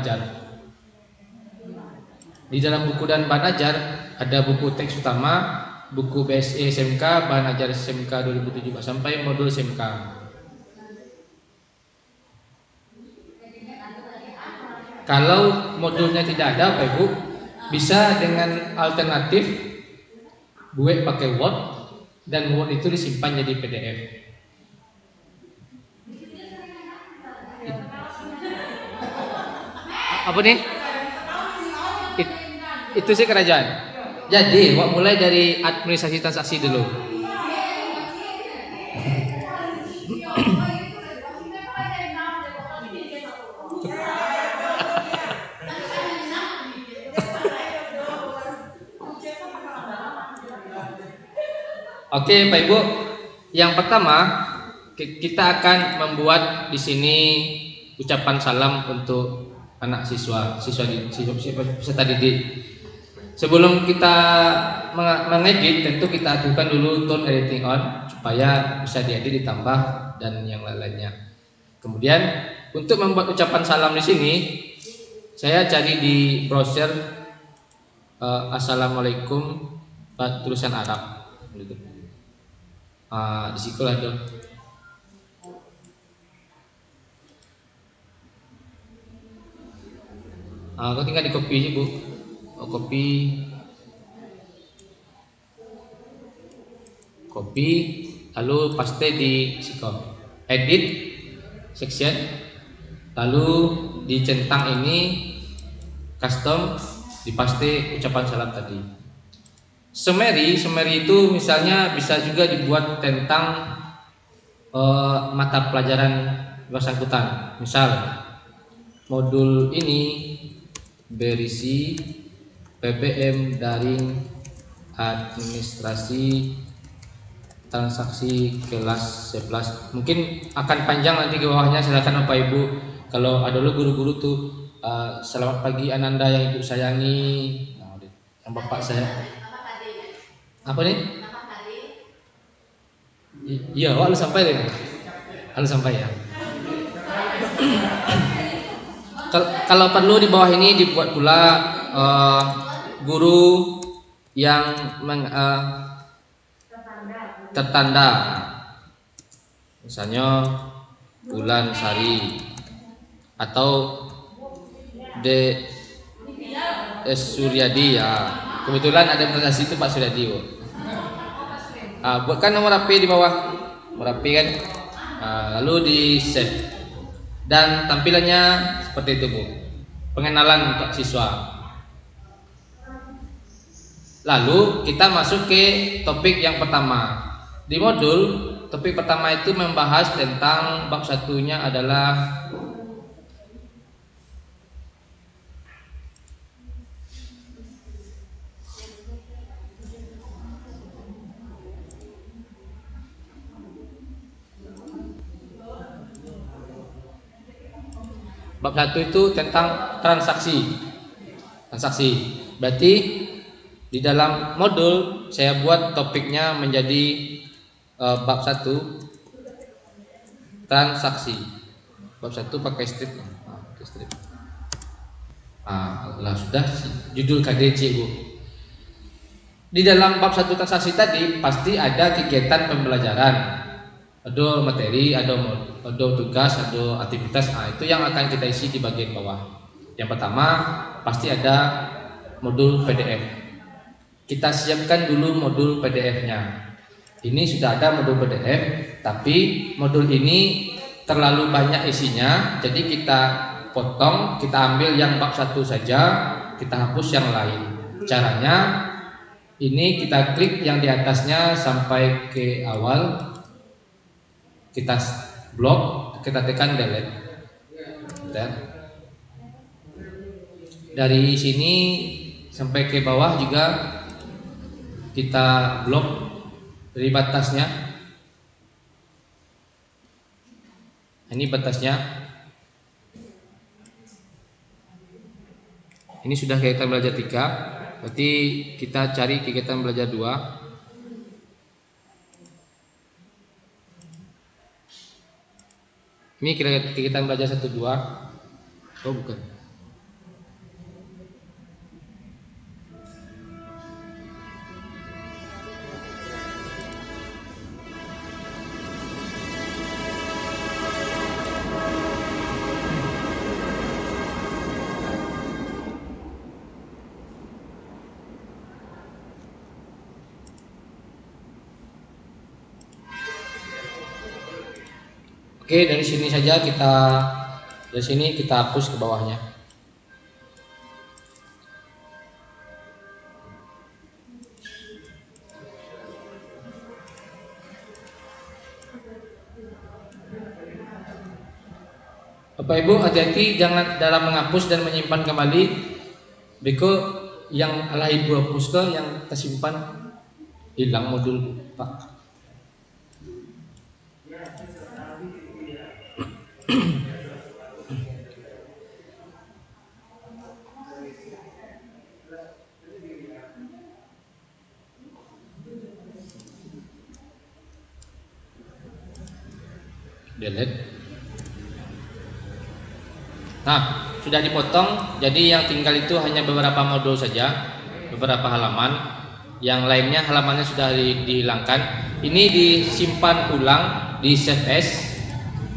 ajar. Di dalam buku dan bahan ajar ada buku teks utama, buku BSE SMK, bahan ajar SMK 2017 sampai modul SMK. Kalau modulnya tidak ada Bapak Ibu, bisa dengan alternatif buat pakai Word dan Word itu disimpan jadi PDF. Apa nih? Itu sih kerajaan. Jadi, mulai dari administrasi transaksi dulu. Oke, Pak Ibu. Yang pertama, kita akan membuat di sini ucapan salam untuk anak siswa peserta didik. Sebelum kita mengedit, tentu kita ajukan dulu tone editing on supaya bisa diedit, ditambah dan yang lain-lainnya. Kemudian untuk membuat ucapan salam di sini, saya cari di browser Assalamualaikum tulisan Arab. Di situ ada. Kau tinggal di copy aja Bu. Copy, lalu paste di sikom. Edit section, lalu dicentang ini custom, dipaste ucapan salam tadi. Summary itu misalnya bisa juga dibuat tentang mata pelajaran bersangkutan. Misal modul ini berisi PPM daring administrasi transaksi kelas 11. Mungkin akan panjang nanti ke bawahnya, silakan Bapak Ibu. Kalau ada dulu guru-guru tuh selamat pagi Ananda yang Ibu sayangi. Nah, yang Bapak saya. Apa nih? Iya, lu sampai deh. Lu sampai ya. Kalau perlu di bawah ini dibuat pula guru yang tertanda, misalnya bulan Sari atau S Suryadi ya. Kebetulan ada presentasi itu Pak Suryadi. Buatkan nomor HP di bawah, nomor HP kan. Lalu di save dan tampilannya seperti itu Bu. Pengenalan untuk siswa. Lalu kita masuk ke topik yang pertama. Di modul topik pertama itu membahas tentang bab satunya adalah bab 1 itu tentang transaksi. Berarti di dalam modul saya buat topiknya menjadi bab 1 transaksi. Bab 1 pakai strip. Lah sudah judul KDC Bu. Di dalam bab 1 transaksi tadi pasti ada kegiatan pembelajaran. Ada materi, ada tugas, ada aktivitas. Itu yang akan kita isi di bagian bawah. Yang pertama pasti ada modul PDF. Kita siapkan dulu modul PDF-nya. Ini sudah ada modul PDF, tapi modul ini terlalu banyak isinya, jadi kita potong, kita ambil yang bab 1 saja, kita hapus yang lain. Caranya ini kita klik yang di atasnya sampai ke awal, kita blok, kita tekan delete. Dari sini sampai ke bawah juga kita blok dari batasnya. Ini batasnya. Ini sudah kegiatan belajar 3. Berarti kita cari kegiatan belajar 2. Ini kegiatan belajar 1, 2. Oh bukan. Oke, dari sini saja dari sini kita hapus ke bawahnya. Bapak Ibu hati-hati jangan dalam menghapus dan menyimpan kembali. Beko yang alah Ibu hapus ke yang tersimpan hilang modul Pak. Delete. Nah, sudah dipotong, jadi yang tinggal itu hanya beberapa modul saja, beberapa halaman. Yang lainnya halamannya sudah dihilangkan. Ini disimpan ulang di save as.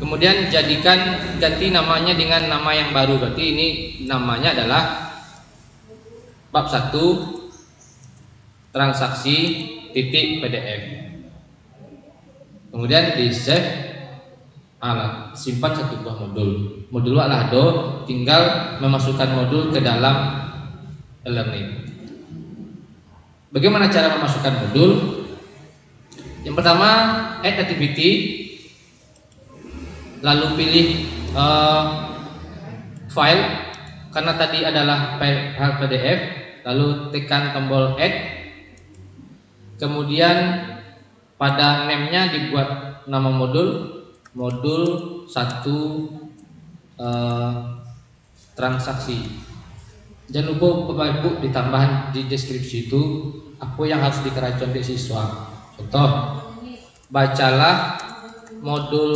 Kemudian ganti namanya dengan nama yang baru. Berarti ini namanya adalah bab 1 transaksi .pdf. Kemudian di save, simpan satu buah modul. Modul adalah tinggal memasukkan modul ke dalam e-learning. Bagaimana cara memasukkan modul? Yang pertama, add activity, lalu pilih file, karena tadi adalah file PDF, lalu tekan tombol add. Kemudian pada name-nya dibuat nama modul 1 transaksi. Jangan lupa Bapak Ibu ditambah di deskripsi itu apa yang harus dikerjakan di siswa. Contoh, bacalah modul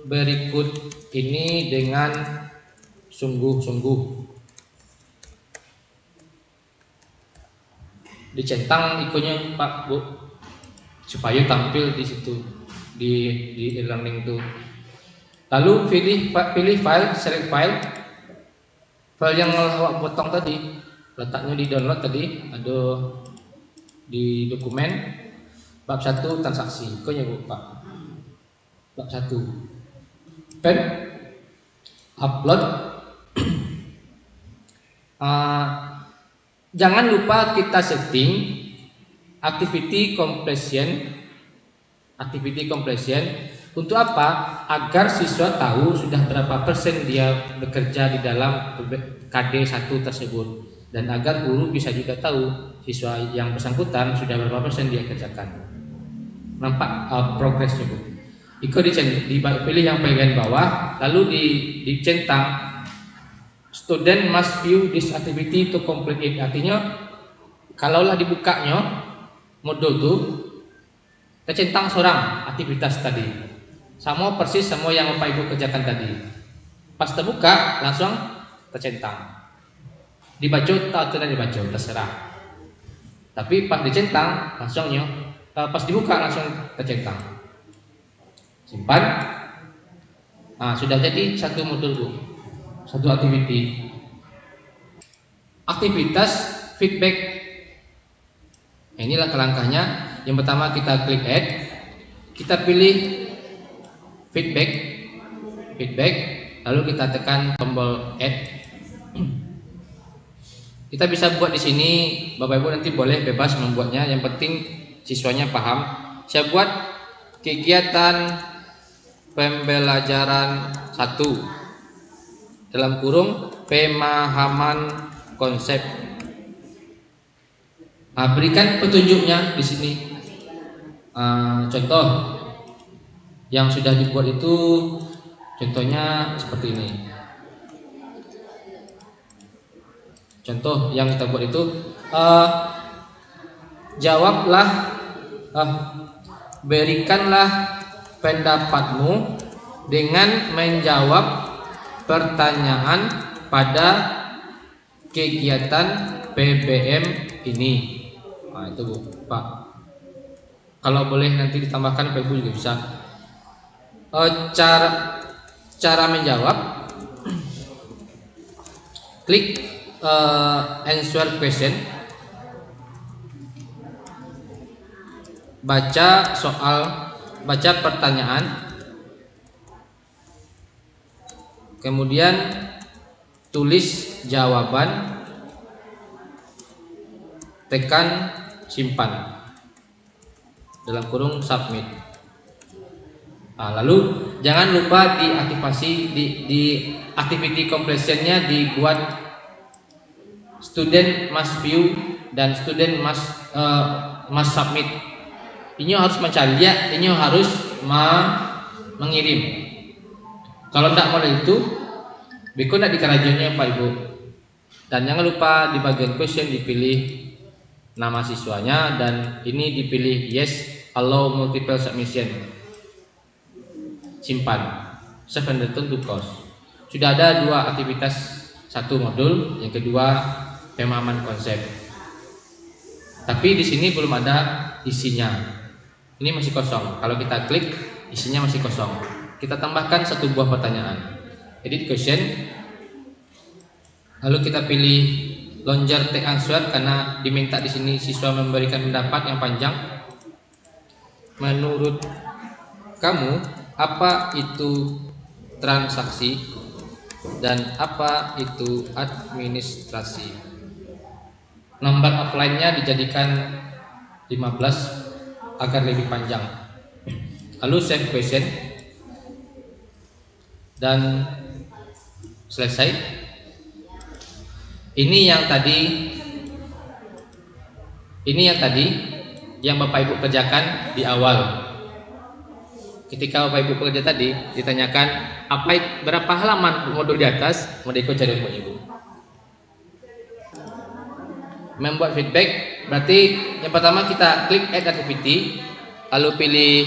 berikut ini dengan sungguh-sungguh. Dicentang ikonnya Pak Bu supaya tampil di situ di e-learning itu. Lalu pilih file, select file yang awak potong tadi, letaknya di download tadi, ada di dokumen bab 1 transaksi. Kok ya Bu Pak? Bab 1. Pen upload. Jangan lupa kita setting activity completion. Untuk apa? Agar siswa tahu sudah berapa persen dia bekerja di dalam KD 1 tersebut, dan agar guru bisa juga tahu siswa yang bersangkutan sudah berapa persen dia kerjakan. Nampak progresnya Bu? Dipilih yang bagian bawah, lalu dicentang student must view this activity to complete it. Artinya kalaulah dibukanya modul itu tercentang seorang aktivitas tadi, sama persis semua yang Bapak Ibu kerjakan tadi. Pas terbuka langsung tercentang. Dibaca atau tidak dibaca terserah. Tapi pas dicentang langsungnya, pas dibuka langsung tercentang. Simpan. Sudah jadi satu modul Bu, satu activity. Aktivitas feedback. Inilah langkahnya. Yang pertama kita klik add, kita pilih feedback, lalu kita tekan tombol add. Kita bisa buat di sini, Bapak Ibu nanti boleh bebas membuatnya. Yang penting siswanya paham. Saya buat kegiatan pembelajaran 1 dalam kurung pemahaman konsep. Berikan petunjuknya di sini. Contoh yang sudah dibuat itu contohnya seperti ini. Contoh yang kita buat itu jawablah, berikanlah pendapatmu dengan menjawab pertanyaan pada kegiatan PBM ini. Itu Bu Pak. Kalau boleh nanti ditambahkan Pak Ibu juga bisa. Cara menjawab, klik answer question, baca pertanyaan, Kemudian tulis jawaban, tekan simpan dalam kurung submit. Nah, lalu jangan lupa diaktifasi di activity completionnya dibuat student must view dan student must submit. Ini harus mencari ya, ini harus mengirim. Kalau tidak mulai itu, Biko tidak dikerajannya Pak Ibu. Dan jangan lupa di bagian question dipilih nama siswanya dan ini dipilih yes, allow multiple submission. Simpan. Save and return to course. Sudah ada 2 aktivitas, 1 modul, yang kedua pemahaman konsep. Tapi di sini belum ada isinya. Ini masih kosong. Kalau kita klik, isinya masih kosong. Kita tambahkan 1 buah pertanyaan. Edit question. Lalu kita pilih longer take answer karena diminta di sini siswa memberikan pendapat yang panjang. Menurut kamu, apa itu transaksi dan apa itu administrasi? Nomor offline-nya dijadikan 15 agar lebih panjang. Lalu save question dan selesai. Ini yang tadi yang Bapak Ibu kerjakan di awal. Ketika Bapak Ibu bekerja tadi ditanyakan berapa halaman modul di atas, mau ikut cari Bapak Ibu. Membuat feedback berarti yang pertama kita klik add activity, lalu pilih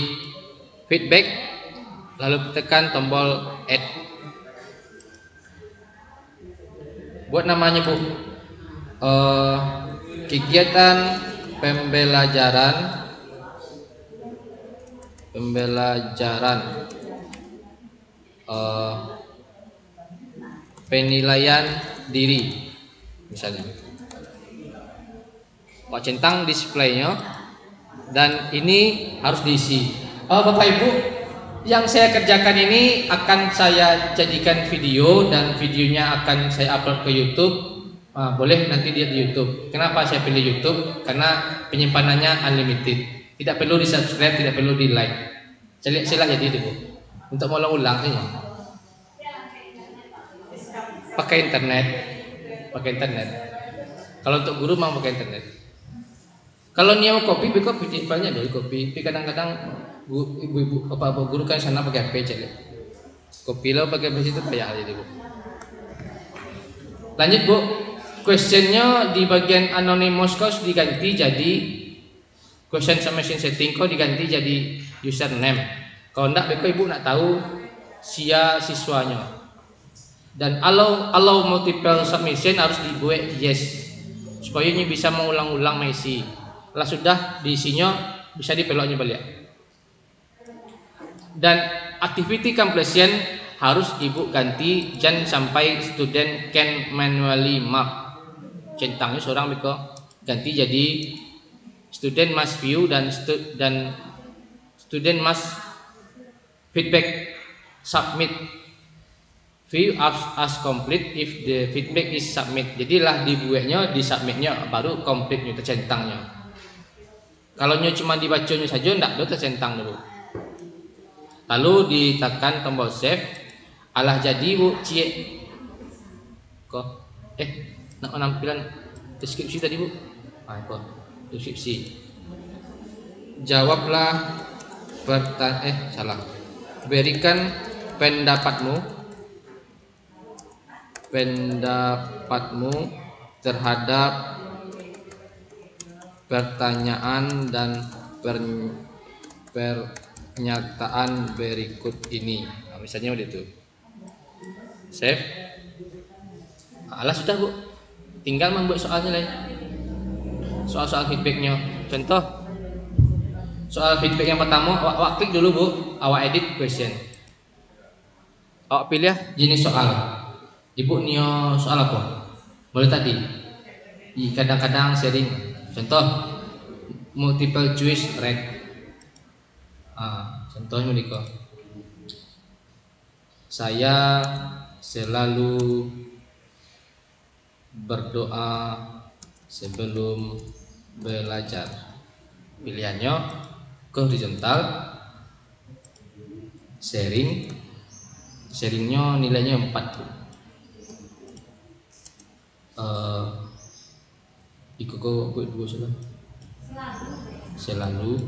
feedback, lalu tekan tombol add. Buat namanya Bu, kegiatan pembelajaran penilaian diri misalnya. Pak centang displaynya dan ini harus diisi. Bapak Ibu, yang saya kerjakan ini akan saya jadikan video dan videonya akan saya upload ke YouTube. Boleh nanti lihat di YouTube. Kenapa saya pilih YouTube? Karena penyimpanannya unlimited. Tidak perlu di subscribe, tidak perlu di like. Sila jadi itu Bu. Untuk mengulang-ulang saja. Pakai internet. Kalau untuk guru mau pakai internet. Kalau dia mau copy filenya dari copy. Tapi kadang-kadang ibu-ibu bapak guru kan sana pakai HP cek. Copy lo pakai HP itu payah aja Bu. Lanjut Bu. Questionnya di bagian anonymous course diganti jadi question submission setting kok diganti jadi username. Kalau enggak beko ibu nak tahu siswanya. Dan allow multiple submission harus dibuat yes supaya ini bisa mengulang-ulang mengisi. Lah sudah diisinya bisa dipeloknya balik. Dan activity completion harus ibu ganti jangan sampai student can manually mark. Centangnya seorang beko ganti jadi student must view dan student must feedback submit. View as complete if the feedback is submit. Jadilah dibuatnya, di submitnya baru complete nya tercentangnya. Kalau nya cuma dibacanya saja ndak ada tercentang dulu. Lalu ditekan tombol save. Alah jadi Bu cie. Kok nak penampilan deskripsi tadi Bu. Kok deskripsi. Jawablah salah. Berikan pendapatmu terhadap pertanyaan dan pernyataan berikut ini. Nah, misalnya udah itu. Save. Alah sudah Bu. Tinggal membuat soalnya lain. Soal-soal feedbacknya. Contoh. Soal feedback yang pertama, awak klik dulu Bu, awak edit question. Awak pilih jenis soal. Ibu nio soal apa? Boleh tadi. Kadang-kadang sharing. Contoh multiple choice rate. Contohnya Niko. Saya selalu berdoa sebelum belajar. Pilihannya ke horizontal, sharingnya nilainya 4. Ikut dua selalu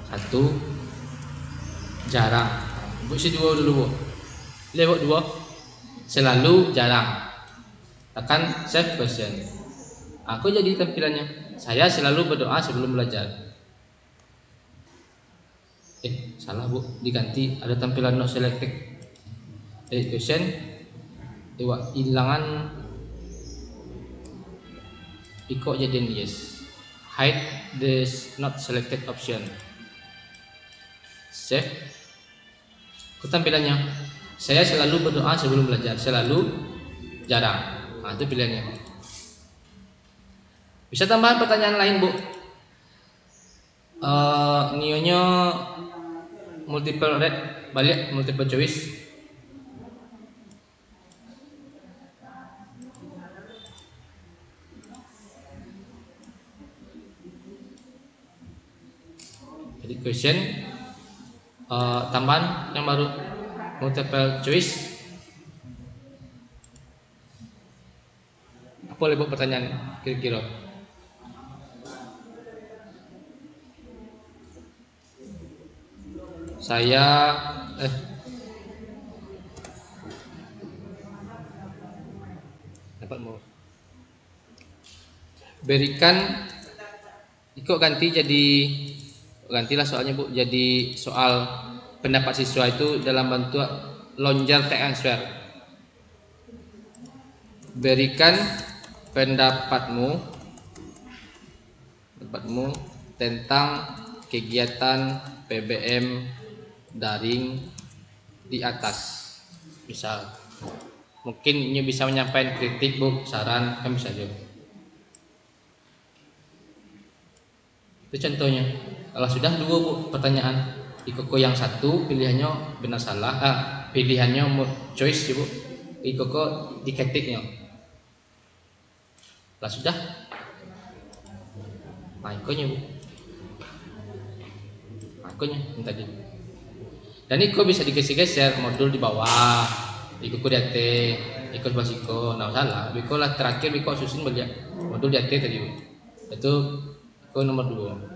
1 jarang. Bu isi 2 dulu bu. Lewat 2 selalu jarang. Tekan save question. Aku jadi tampilannya. Saya selalu berdoa sebelum belajar. Salah bu, diganti. Ada tampilan not selected. Question. Hilangan. Ikut jadian yes. Hide this not selected option. Save. Tampilannya. Saya selalu berdoa sebelum belajar. Selalu jarang. Nah, itu pilihannya. Bisa tambahan pertanyaan lain bu. Nionya multiple red, balik multiple choice. Jadi question tambahan yang baru multiple choice. Apa lebih pertanyaan kira-kira? Saya dapat mau berikan ikut gantilah soalnya bu, jadi soal pendapat siswa itu dalam bentuk lonjar tag answer. Berikan pendapatmu tentang kegiatan PBM daring di atas. Misal mungkin ini bisa menyampaikan kritik bu, saran kan bisa juga. Itu contohnya. Kalau sudah 2 bu pertanyaan, Ikoko yang 1 pilihannya benar salah, pilihannya choice bu, Ikoko diketiknya. Kalau sudah, ikonya bu, ikonya yang tadi. Dan Iko bisa digeser-geser modul di bawah, Ikoko di atas, Iko basiko, nah salah. Iko lah terakhir Iko susun beliau modul di atas tadi bu. Itu Iko nomor 2.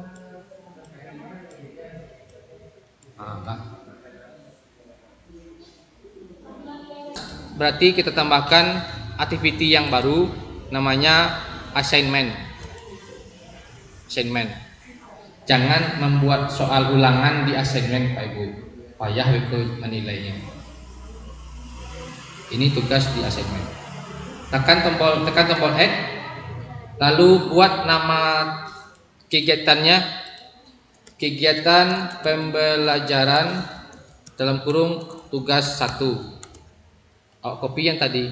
Berarti kita tambahkan activity yang baru namanya assignment. Jangan membuat soal ulangan di assignment Pak Ibu. Payah itu menilainya. Ini tugas di assignment. Tekan tombol add, lalu buat nama kegiatannya, kegiatan pembelajaran dalam kurung tugas 1. Copy yang tadi,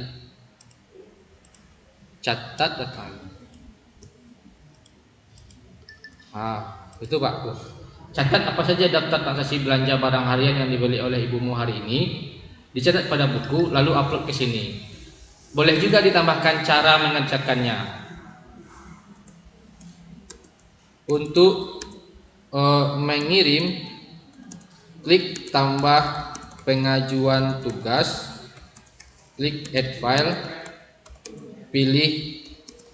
catat datang. Itu Pak. Catat apa saja daftar transaksi belanja barang harian yang dibeli oleh ibumu hari ini, dicatat pada buku lalu upload ke sini. Boleh juga ditambahkan cara mengerjakannya. Untuk mengirim, klik tambah pengajuan tugas, klik add file, pilih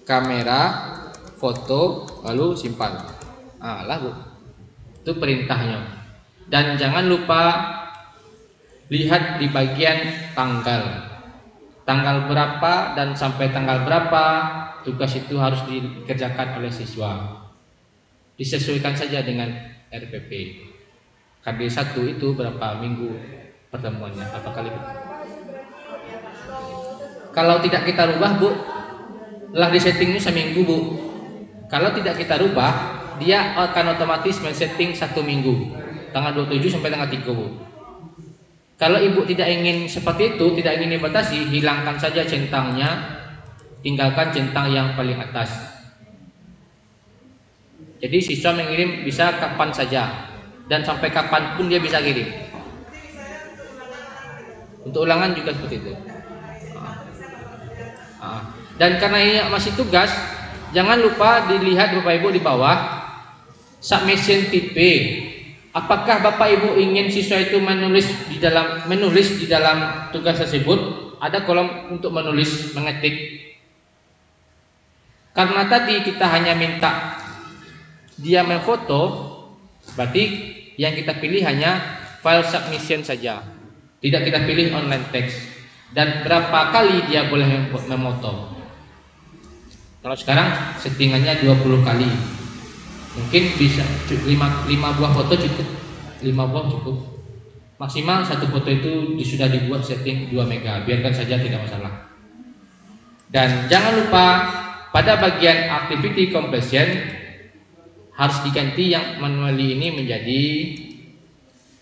kamera, foto, lalu simpan. Lah bu, itu perintahnya. Dan jangan lupa lihat di bagian tanggal berapa dan sampai tanggal berapa tugas itu harus dikerjakan oleh siswa. Disesuaikan saja dengan RPP. KD1 itu berapa minggu pertemuannya, berapa kali? Kalau tidak kita rubah bu, lah di settingnya seminggu bu. Kalau tidak kita rubah, dia akan otomatis men-setting 1 minggu, tanggal 27 sampai tanggal 3 bu. Kalau ibu tidak ingin seperti itu, tidak ingin dibatasi, hilangkan saja centangnya, tinggalkan centang yang paling atas. Jadi siswa mengirim bisa kapan saja dan sampai kapanpun dia bisa kirim. Untuk ulangan juga seperti itu. Dan karena ini masih tugas, jangan lupa dilihat Bapak Ibu di bawah submission tipe. Apakah Bapak Ibu ingin siswa itu menulis di dalam tugas tersebut? Ada kolom untuk menulis, mengetik. Karena tadi kita hanya minta dia memfoto, berarti yang kita pilih hanya file submission saja. Tidak kita pilih online text. Dan berapa kali dia boleh memoto? Kalau sekarang settingannya 20 kali. Mungkin bisa 5 buah foto cukup. 5 buah cukup. Maksimal satu foto itu sudah dibuat setting 2 mega. Biarkan saja, tidak masalah. Dan jangan lupa pada bagian activity completion harus diganti yang manually ini menjadi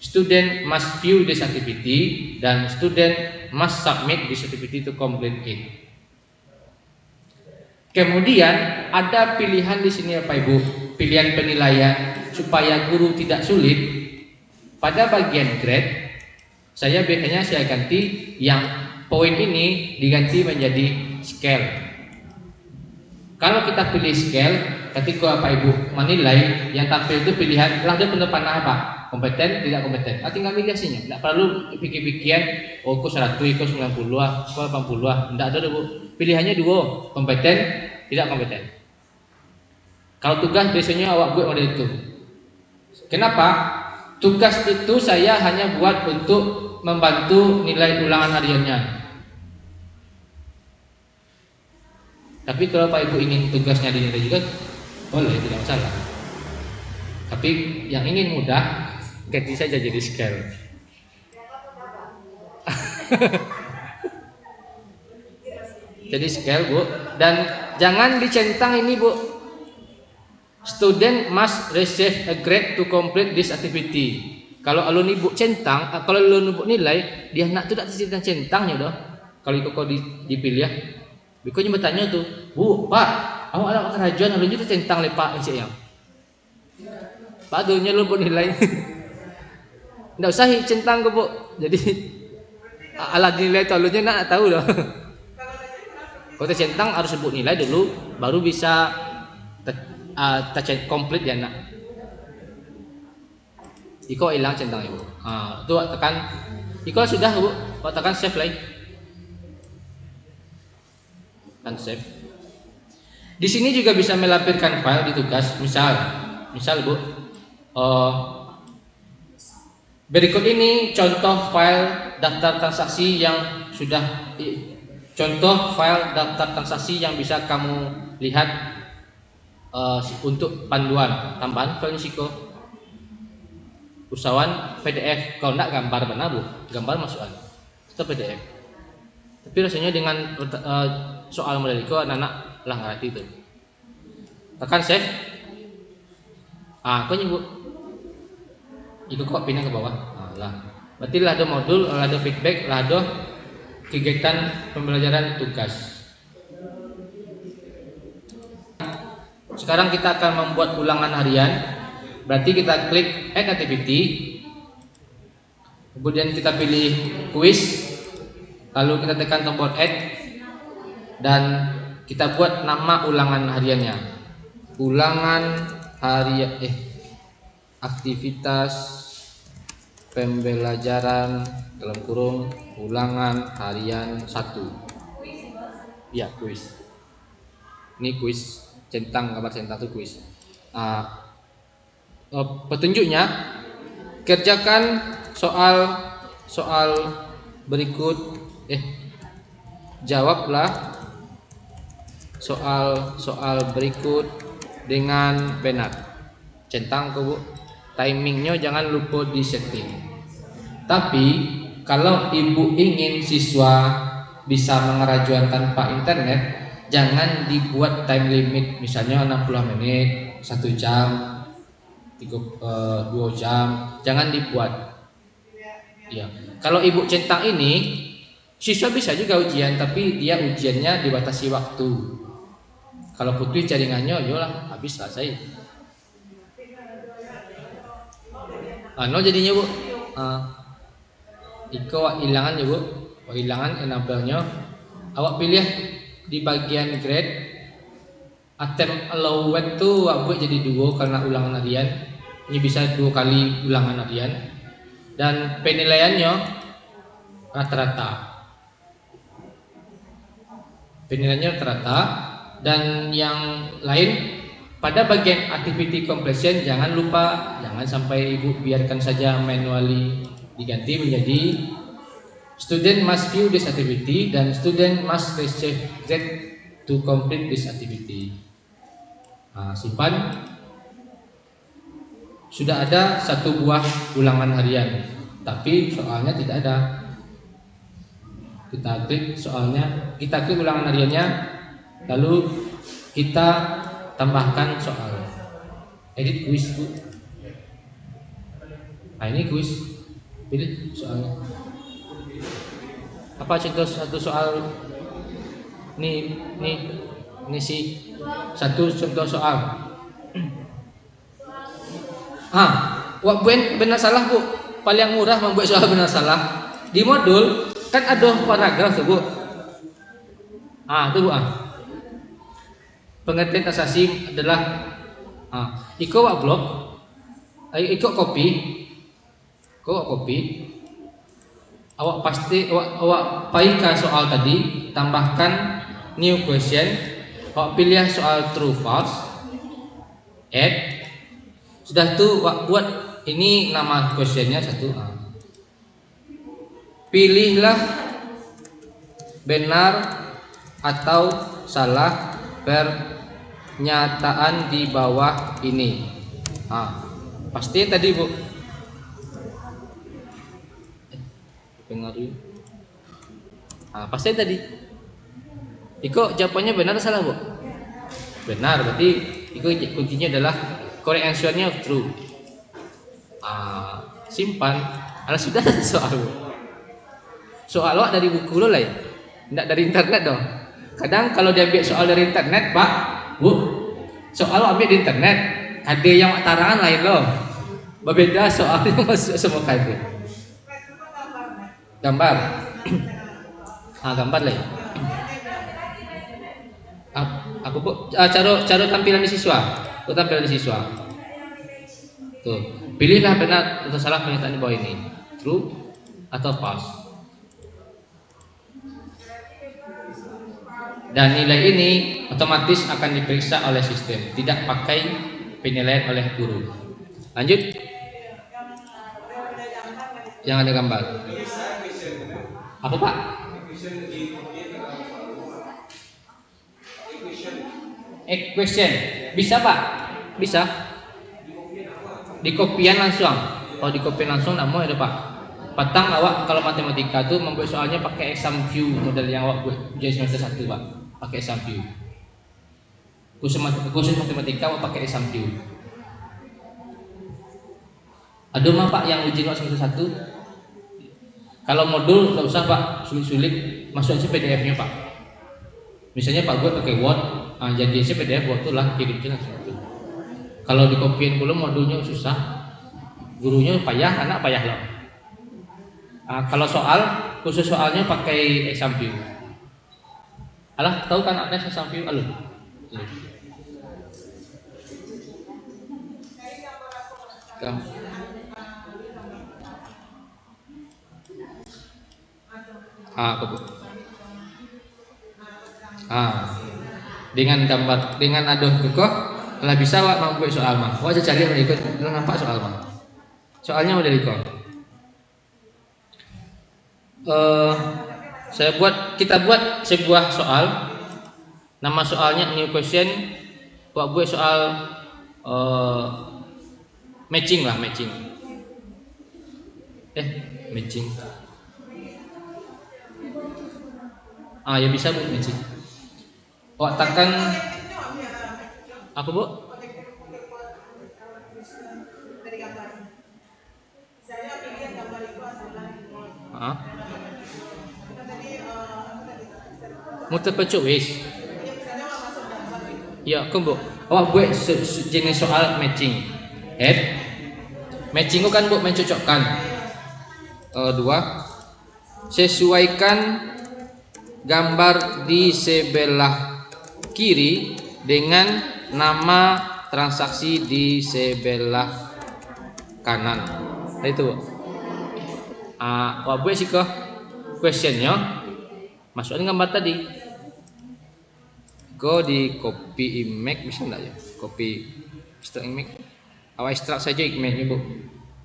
student must view this activity dan student must submit this activity to complete it. Kemudian ada pilihan di sini Bapak Ibu, pilihan penilaian supaya guru tidak sulit. Pada bagian grade saya ganti yang poin ini diganti menjadi scale. Kalau kita pilih scale, ketika Bapak Ibu menilai yang tampil itu pilihan lah dia penerapan apa? Kompeten, tidak kompeten. Tinggal milihnya, tidak perlu pikir-pikiran oh kok 100, kok 90, kok 80. Tidak ada Bu. Pilihannya 2, kompeten, tidak kompeten. Kalau tugas biasanya awak buat model itu. Kenapa? Tugas itu saya hanya buat untuk membantu nilai ulangan hariannya. Tapi kalau Pak Ibu ingin tugasnya dinilai juga boleh, tidak masalah. Tapi yang ingin mudah, ganti saja jadi scale. Jadi scale Bu, dan jangan dicentang ini Bu. Student must receive a grade to complete this activity. Kalau alun ibu centang, kalau alun ibu nilai, dia nak tu tak centangnya doh. Kalau kau dipilih ya. Bikonya bertanya tuh, Bu, Pak, awak ada kerajuan alun itu centang lepak macam yang. Pak dunya lu buat nilai. Ndak usah centang ke Bu. Jadi alat nilai tu alunnya nak tahu doh. Kalau centang harus sebut nilai dulu, baru bisa komplit ya nak. Iko hilang centang ibu. Tu tekan. Iko sudah Bu, tekan save lagi. Kan save. Di sini juga bisa melampirkan file di tugas. Misal Bu, berikut ini contoh file daftar transaksi yang sudah bisa kamu lihat untuk panduan tambahan file risiko. Usahawan PDF, kalau enggak gambar benar Bu, gambar masukkan. Itu PDF. Tapi rasanya dengan soal model itu anak-anak lah ngerti itu. Tekan save. Kau nyebut. Itu kok pindah ke bawah. Lah. Berarti lah ada modul, lah ada feedback, lah ada kegiatan pembelajaran tugas. Sekarang kita akan membuat ulangan harian. Berarti kita klik add activity. Kemudian kita pilih quiz. Lalu kita tekan tombol add dan kita buat nama ulangan hariannya. Ulangan harian aktivitas pembelajaran dalam kurung ulangan harian 1. Ya, quiz. Ini quiz centang, gambar centang itu quiz. Petunjuknya kerjakan soal berikut. Jawablah soal berikut dengan benar. Centang Bu. Timingnya jangan lupa di setting. Tapi kalau ibu ingin siswa bisa mengajukan tanpa internet, jangan dibuat time limit. Misalnya 60 menit, 1 jam, 2 jam, jangan dibuat. Ya. Kalau ibu centang ini, siswa bisa juga ujian, tapi dia ujiannya dibatasi waktu. Kalau putih jaringannya, yolah habis selesai. Jadinya Bu. Iko wak ilangan ya bu, wak ilangan enabelnya. Awak pilih di bagian grade. Attempt allowed tuh wak buat jadi 2 karena ulangan harian. Ini bisa 2 kali ulangan harian. Dan penilaiannya rata-rata. Penilaiannya rata-rata. Dan yang lain pada bagian activity completion jangan lupa, jangan sampai ibu biarkan saja manually, diganti menjadi student must view this activity dan student must receive grade to complete this activity. Nah, simpan. Sudah ada 1 buah ulangan harian, tapi soalnya tidak ada. Kita klik soalnya, kita klik ulangan hariannya, lalu kita tambahkan soal. Edit quiz bu. Nah ini quiz. Pilih soalnya. Apa contoh satu soal? Ini sih satu contoh soal. Wak buen benar salah bu. Paling murah membuat soal benar salah. Di modul kan ada paragraf tuh bu. Tuh bu. Pengertian asasi adalah iko wak blok, iko copy, awak pasti awak paika soal tadi, tambahkan new question, awak pilih soal true false, add, sudah tuh wak buat ini nama questionnya 1. Pilihlah benar atau salah pernyataan di bawah ini. Pasti tadi bu. Pengaruh. Pasti tadi. Iko jawabannya benar atau salah bu? Benar, berarti Iko kuncinya adalah correct answer-nya true. Simpan. Sudah soal bu. Soal wak dari buku lo lah ya, tidak dari internet dong. Kadang kalau dia ambil soal dari internet, Pak, Bu, soal lo ambil di internet, ada yang tarangan lain loh. Berbeda soalnya masuk semua KD. Gambar. Gambar lah. Aku bu, cara tampilan di siswa. Tampilan di siswa. Tuh, pilihlah benar atau salah pernyataan di bawah ini. True atau false. Dan nilai ini otomatis akan diperiksa oleh sistem, tidak pakai penilaian oleh guru. Lanjut. Yang ada gambar. Apa Pak? Equation. Bisa Pak? Bisa. Di kopian langsung. Kalau di kopian langsung nak mau ada Pak. Patang awak kalau matematika tuh membuat soalnya pakai exam view model yang awak buat ujian semester 1 Pak. Pakai exam view. Khusus matematika mau pakai exam view. Ada mah Pak yang ujian waktu semester 1. Kalau modul nggak usah Pak, sulit-sulit, masuk aja PDF-nya Pak. Misalnya Pak buat pakai Word, jadi aja PDF Word tuh lah kirim langsung. Kalau dikopiin belum modulnya susah, gurunya payah, anak payah loh. Kalau soal, khusus soalnya pakai exam view. Alah, tahu kan ada exam view alun? Dengan gambar, dengan aduh kok, lah bisa wak membuat soal mah. Wak cari berikut, nampak soal mah. Soalnya udah ikut. Kita buat sebuah soal. Nama soalnya new question. Wak buat soal matching lah, matching. Matching. Ya bisa bu matching. Wak tekan apa bu? Multiple choice. Ya, bu. Awak buat jenis soal matching. Matching kan bu mencocokkan 2 Sesuaikan gambar di sebelah kiri dengan nama transaksi di sebelah kanan. Nah itu. Wah sih kok questionnya masukin gambar tadi. Go di copy image bisa enggak ya? Copy extract image. Awak ekstrak saja image-nya, Bu.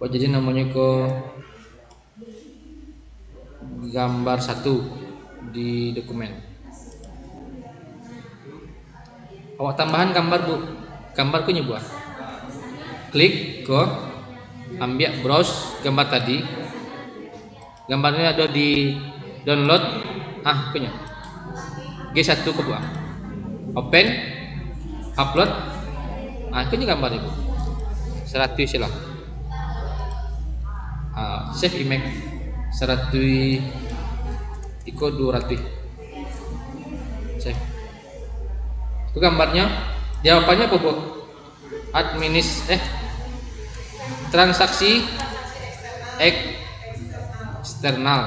Buat jadi namanya ke gambar 1 di dokumen. Awak tambahan gambar, Bu. Gambarku buat. Klik ke ambil browse gambar tadi. Gambarnya ada di download. Punya. G1 ke buat. Open, upload. Punya gambar Ibu. 100 silah. Save image 100 iko 200. Save. Itu gambarnya. Jawabannya apa, Bu? Transaksi eksternal.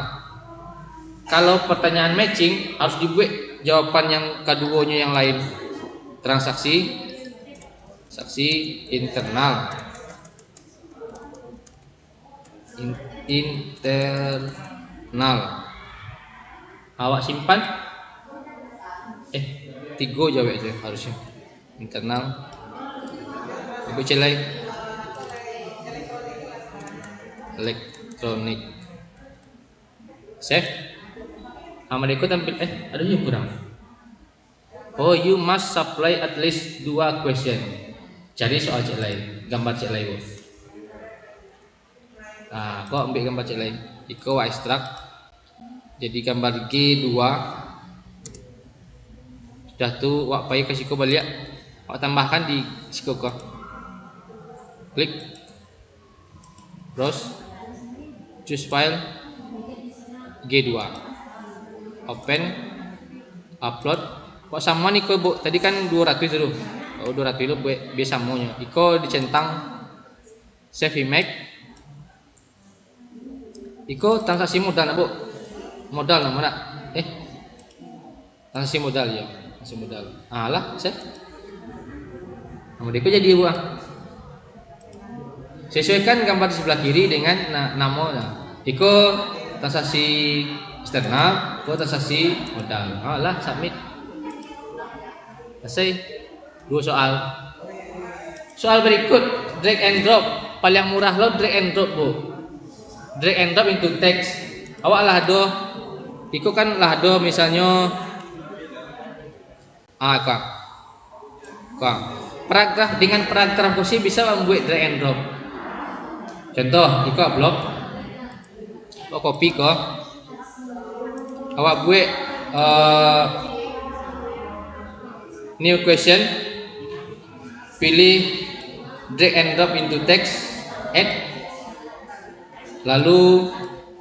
Kalau pertanyaan matching harus dibuat jawaban yang keduanya yang lain. Transaksi internal. Internal. Awak simpan. 3 jawab aja harusnya. Internal. Ibu celai. Elektronik. Save. Mereka tampil ada yang kurang. You must supply at least 2 question. Cari soal cek lain, gambar cek lain. Kau ambil gambar cek lain. Iko ekstrak. Jadi gambar G2. Sudah tu wak payah kasih kau balik. Wak tambahkan di siko kau. Klik. Browse. Choose file. G2. Open. Upload. Kok sama nih kau, Bu? Tadi kan 200 dulu. 200 dulu biasa semuanya. Iko dicentang save image. Iko transaksi modal, Bu. Modal mana? Transaksi modal ya. Transaksi modal. Lah, save. Iko jadi, Bu. Sesuaikan gambar di sebelah kiri dengan nama. Iko transaksi eksternal, iko transaksi modal. Lah, submit. Selesai. 2 soal. Soal berikut, drag and drop. Paling murah lo drag and drop, Bu. Drag and drop into text. Awak lah do. Iko kan lah do misalnya paragraf dengan paragraf kursi bisa membuat drag and drop. Contoh, iko blog. Copy kok. Awak buat new question, pilih drag and drop into text, add, lalu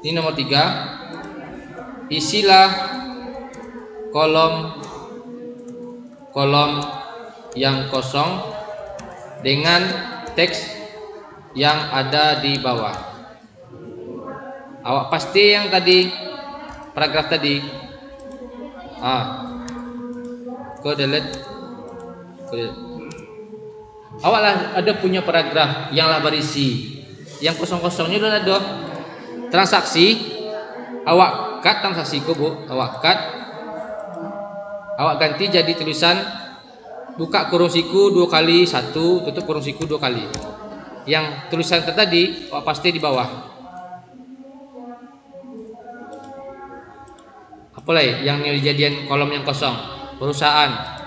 ini nomor 3, isilah kolom yang kosong dengan teks yang ada di bawah. Awak pasti yang tadi paragraf tadi. Kau delete. Awak lah ada punya paragraf yang lah berisi, yang kosong-kosongnya udah ada transaksi. Awak cut transaksiku, Bu. Awak cut. Awak ganti jadi tulisan buka kurung siku 2 kali 1, tutup kurung siku 2 kali. Yang tulisan tadi awak pasti di bawah. Apalagi yang dijadian kolom yang kosong, perusahaan.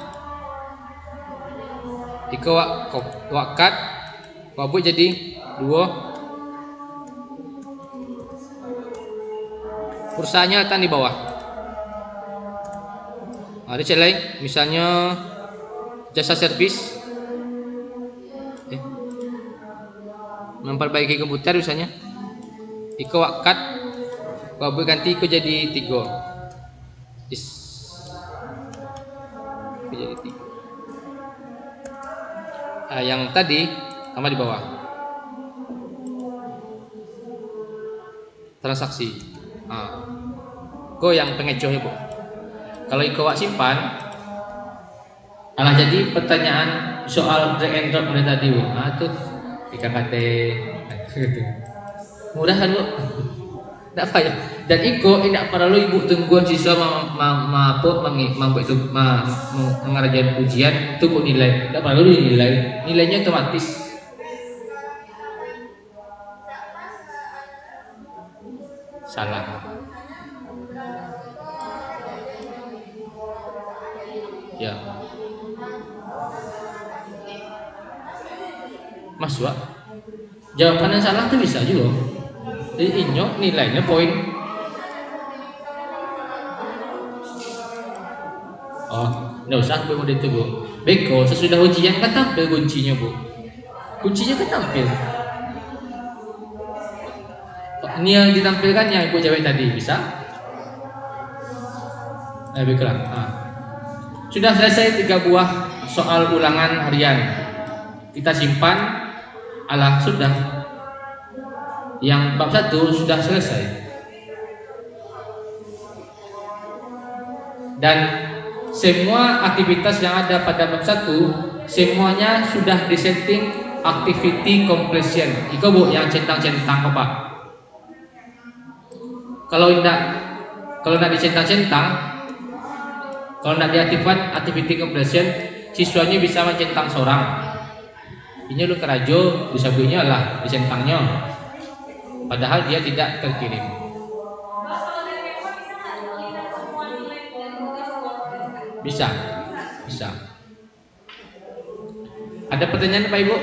Iko wak cut, wak buat jadi 2. Perusahaannya letak di bawah. Ada cek lain, misalnya jasa servis, memperbaiki komputer misalnya. Iko wak cut, wak buat ganti iko jadi 3. Jadi 3. Yang tadi sama di bawah. Transaksi. Ko yang pengecohnya Bu. Kalau iko wak simpan, alah jadi pertanyaan soal drag and drop dari tadi Bu. Ah tuh ikan kate gitu. Mudah kan Bu? Tidak payah. Dan iko tidak perlu ibu tungguan siswa mengerjakan ujian itu Bu nilai. Tidak perlu dinilai. Nilainya otomatis. Salah. Ya. Mas Wak, jawaban yang salah itu bisa juga. Jadi inyok nilainya poin. Oh, nggak usah Bu itu Bu. Beko sesudah ujian kan tampil kuncinya Bu. Kuncinya kan tampil. Ini yang ditampilkan yang Ibu jawab tadi bisa? Baiklah. Nah. Sudah selesai 3 buah soal ulangan harian. Kita simpan. Alah sudah. Yang bab 1 sudah selesai. Dan semua aktivitas yang ada pada bab 1 semuanya sudah disetting activity completion. Iko Bu yang centang-centang Pak. Kalau tidak dicentang-centang, kalau tidak diaktifkan activity completion, siswanya bisa mencentang seorang. Ini lu kerajo, bisa bunyinya lah dicentangnya. Padahal dia tidak terkirim. Bisa. Ada pertanyaan Pak Ibu?